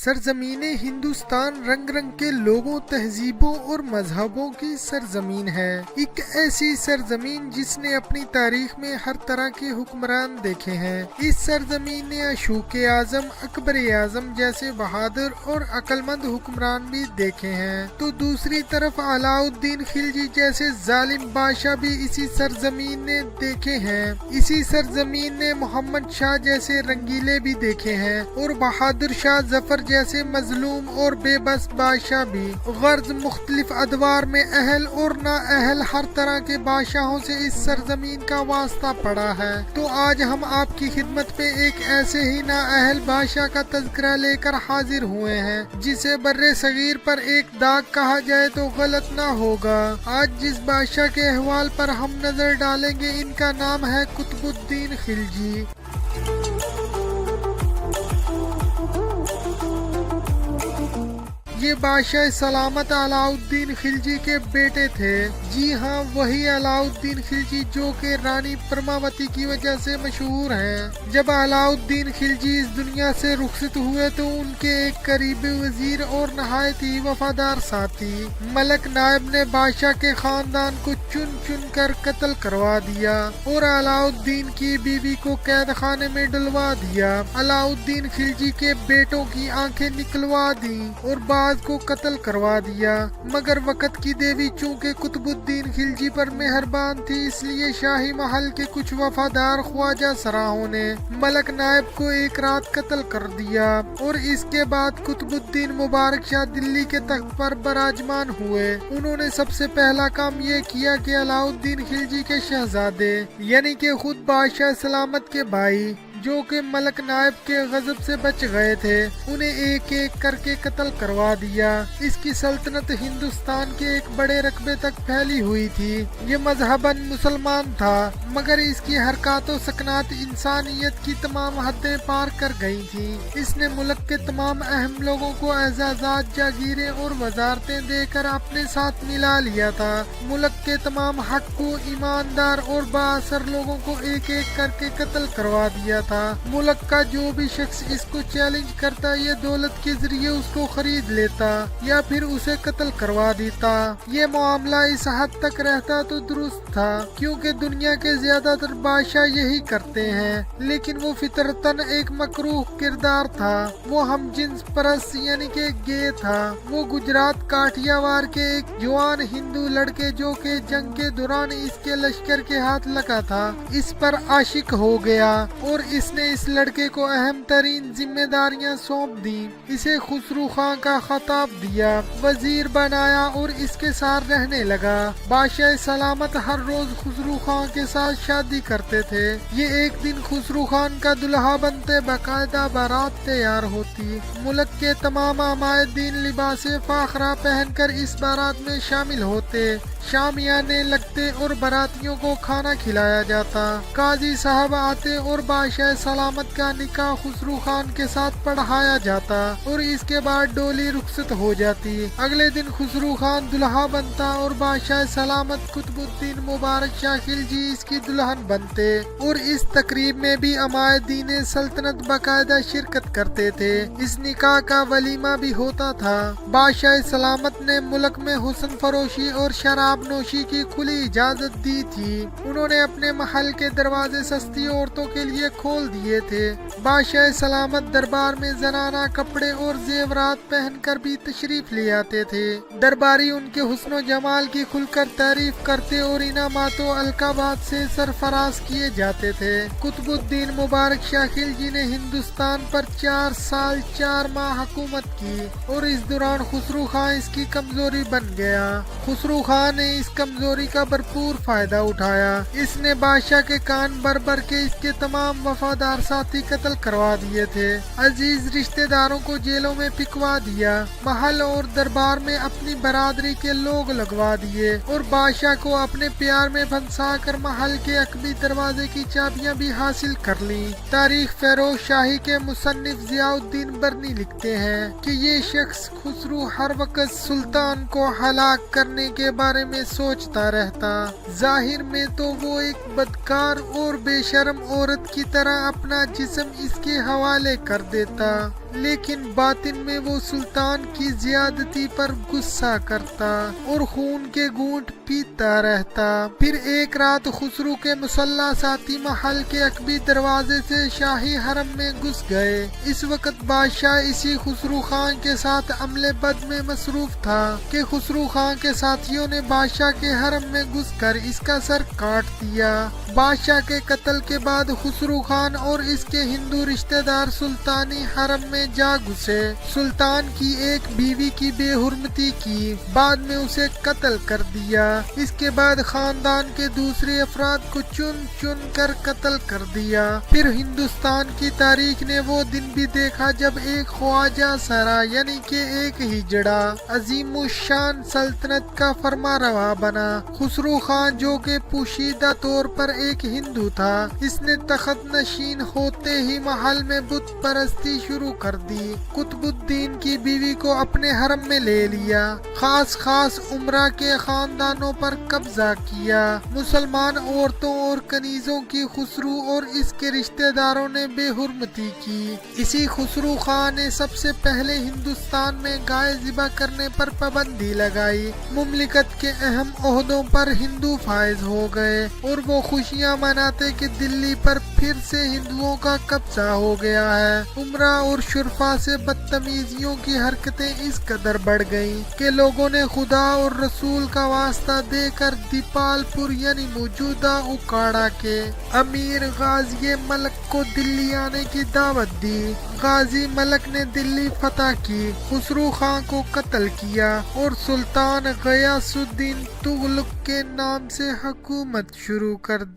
سرزمین ہندوستان رنگ رنگ کے لوگوں، تہذیبوں اور مذہبوں کی سرزمین ہے۔ ایک ایسی سرزمین جس نے اپنی تاریخ میں ہر طرح کے حکمران دیکھے ہیں۔ اس سرزمین نے اشوک اعظم، اکبر اعظم جیسے بہادر اور عقلمند حکمران بھی دیکھے ہیں، تو دوسری طرف علاء الدین خلجی جیسے ظالم بادشاہ بھی اسی سرزمین نے دیکھے ہیں۔ اسی سرزمین نے محمد شاہ جیسے رنگیلے بھی دیکھے ہیں اور بہادر شاہ ظفر جیسے مظلوم اور بے بس بادشاہ بھی۔ غرض مختلف ادوار میں اہل اور نااہل ہر طرح کے بادشاہوں سے اس سرزمین کا واسطہ پڑا ہے۔ تو آج ہم آپ کی خدمت میں ایک ایسے ہی نااہل بادشاہ کا تذکرہ لے کر حاضر ہوئے ہیں جسے بر صغیر پر ایک داغ کہا جائے تو غلط نہ ہوگا۔ آج جس بادشاہ کے احوال پر ہم نظر ڈالیں گے ان کا نام ہے قطب الدین خلجی۔ یہ بادشاہ سلامت علاء الدین خلجی کے بیٹے تھے۔ جی ہاں، وہی علاء الدین خلجی جو کہ رانی پرماوتی کی وجہ سے مشہور ہیں۔ جب علاء الدین خلجی اس دنیا سے رخصت ہوئے تو ان کے ایک قریبی وزیر اور نہایت ہی وفادار ساتھی ملک نائب نے بادشاہ کے خاندان کو چن چن کر قتل کروا دیا اور علاء الدین کی بیوی کو قید خانے میں ڈلوا دیا۔ علاء الدین خلجی کے بیٹوں کی آنکھیں نکلوا دیں اور بعض کو قتل کروا دیا، مگر وقت کی دیوی چونکہ قطب الدین خلجی پر مہربان تھی، اس لیے شاہی محل کے کچھ وفادار خواجہ سراہوں نے ملک نائب کو ایک رات قتل کر دیا اور اس کے بعد قطب الدین مبارک شاہ دلی کے تخت پر براجمان ہوئے۔ انہوں نے سب سے پہلا کام یہ کیا کہ علاء الدین خلجی کے شہزادے یعنی کہ خود بادشاہ سلامت کے بھائی جو کہ ملک نائب کے غضب سے بچ گئے تھے، انہیں ایک ایک کر کے قتل کروا دیا۔ اس کی سلطنت ہندوستان کے ایک بڑے رقبے تک پھیلی ہوئی تھی۔ یہ مذہباً مسلمان تھا مگر اس کی حرکات و سکنات انسانیت کی تمام حدیں پار کر گئی تھیں۔ اس نے ملک کے تمام اہم لوگوں کو اعزازات، جاگیریں اور وزارتیں دے کر اپنے ساتھ ملا لیا تھا۔ ملک کے تمام حق کو، ایماندار اور بااثر لوگوں کو ایک ایک کر کے قتل کروا دیا تھا۔ ملک کا جو بھی شخص اس کو چیلنج کرتا یا دولت کے ذریعے اس کو خرید لیتا یا پھر اسے قتل کروا دیتا۔ یہ معاملہ اس حد تک رہتا تو درست تھا کیونکہ دنیا کے زیادہ تر بادشاہ یہی کرتے ہیں، لیکن وہ فطرتاً ایک مکروہ کردار تھا۔ وہ ہم جنس پرست یعنی کہ گے تھا۔ وہ گجرات کاٹھیاوار کے ایک جوان ہندو لڑکے جو کہ جنگ کے دوران اس کے لشکر کے ہاتھ لگا تھا، اس پر عاشق ہو گیا اور اس نے اس لڑکے کو اہم ترین ذمہ داریاں سونپ دیں۔ اسے خسرو خان کا خطاب دیا، وزیر بنایا اور اس کے ساتھ رہنے لگا۔ بادشاہ سلامت ہر روز خسرو خان کے ساتھ شادی کرتے تھے۔ یہ ایک دن خسرو خان کا دلہا بنتے، باقاعدہ بارات تیار ہوتی۔ ملک کے تمام عمائدین لباس فاخرہ پہن کر اس بارات میں شامل ہوتے، شامیانے لگتے اور براتیوں کو کھانا کھلایا جاتا۔ قاضی صاحب آتے اور بادشاہ سلامت کا نکاح خسرو خان کے ساتھ پڑھایا جاتا اور اس کے بعد ڈولی رخصت ہو جاتی۔ اگلے دن خسرو خان دلہا بنتا اور بادشاہ سلامت قطب الدین مبارک شاہ خلجی اس کی دلہن بنتے اور اس تقریب میں بھی عمائدین سلطنت باقاعدہ شرکت کرتے تھے۔ اس نکاح کا ولیمہ بھی ہوتا تھا۔ بادشاہ سلامت نے ملک میں حسن فروشی اور شراب نوشی کی کھلی اجازت دی تھی۔ انہوں نے اپنے محل کے دروازے سستی عورتوں کے لیے کھول دیے تھے۔ بادشاہ سلامت دربار میں زنانہ کپڑے اور زیورات پہن کر بھی تشریف لے آتے تھے۔ درباری ان کے حسن و جمال کی کھل کر تعریف کرتے اور انعامات و القابات سے سرفراز کیے جاتے تھے۔ قطب الدین مبارک شاہ خلجی نے ہندوستان پر 4 سال 4 ماہ حکومت کی اور اس دوران خسرو خان اس کی کمزوری بن گیا۔ خسرو خان نے اس کمزوری کا بھرپور فائدہ اٹھایا۔ اس نے بادشاہ کے کان بھر بھر کے اس کے تمام وفادار ساتھی قتل کروا دیے تھے، عزیز رشتہ داروں کو جیلوں میں پھنکوا دیا، محل اور دربار میں اپنی برادری کے لوگ لگوا دیے اور بادشاہ کو اپنے پیار میں پھنسا کر محل کے عقبی دروازے کی چابیاں بھی حاصل کر لیں۔ تاریخ فیروز شاہی کے مصنف ضیاء الدین برنی لکھتے ہیں کہ یہ شخص خسرو ہر وقت سلطان کو ہلاک کرنے کے بارے میں سوچتا رہتا۔ ظاہر میں تو وہ ایک بدکار اور بے شرم عورت کی طرح اپنا جسم اس کے حوالے کر دیتا لیکن باطن میں وہ سلطان کی زیادتی پر غصہ کرتا اور خون کے گھونٹ پیتا رہتا۔ پھر ایک رات خسرو کے مسلح ساتھی محل کے عقبی دروازے سے شاہی حرم میں گھس گئے۔ اس وقت بادشاہ اسی خسرو خان کے ساتھ عمل بد میں مصروف تھا کہ خسرو خان کے ساتھیوں نے بادشاہ کے حرم میں گھس کر اس کا سر کاٹ دیا۔ بادشاہ کے قتل کے بعد خسرو خان اور اس کے ہندو رشتہ دار سلطانی حرم میں جا گھسے۔ سلطان کی ایک بیوی کی بے حرمتی کی، بعد میں اسے قتل کر دیا۔ اس کے بعد خاندان کے دوسرے افراد کو چن چن کر قتل کر دیا۔ پھر ہندوستان کی تاریخ نے وہ دن بھی دیکھا جب ایک خواجہ سرا یعنی کہ ایک ہجڑا عظیم الشان سلطنت کا فرما روا بنا۔ خسرو خان جو کہ پوشیدہ طور پر ایک ہندو تھا، اس نے تخت نشین ہوتے ہی محل میں بت پرستی شروع کر دی۔ قطب الدین کی بیوی کو اپنے حرم میں لے لیا۔ خاص عمرہ کے خاندانوں پر قبضہ کیا۔ مسلمان عورتوں اور کنیزوں کی خسرو اور اس کے رشتہ داروں نے بے حرمتی کی۔ اسی خسرو خان نے سب سے پہلے ہندوستان میں گائے ذبح کرنے پر پابندی لگائی۔ مملکت کے اہم عہدوں پر ہندو فائز ہو گئے اور وہ خوشیاں مناتے کہ دلی پر پھر سے ہندوؤں کا قبضہ ہو گیا ہے۔ عمرہ اور شرفا سے بدتمیزیوں کی حرکتیں اس قدر بڑھ گئیں کہ لوگوں نے خدا اور رسول کا واسطہ دے کر دیپال پور یعنی موجودہ اکاڑا کے امیر غازی ملک کو دلی آنے کی دعوت دی۔ غازی ملک نے دلی فتح کی، خسرو خان کو قتل کیا اور سلطان غیاث الدین تغلق کے نام سے حکومت شروع کر دی۔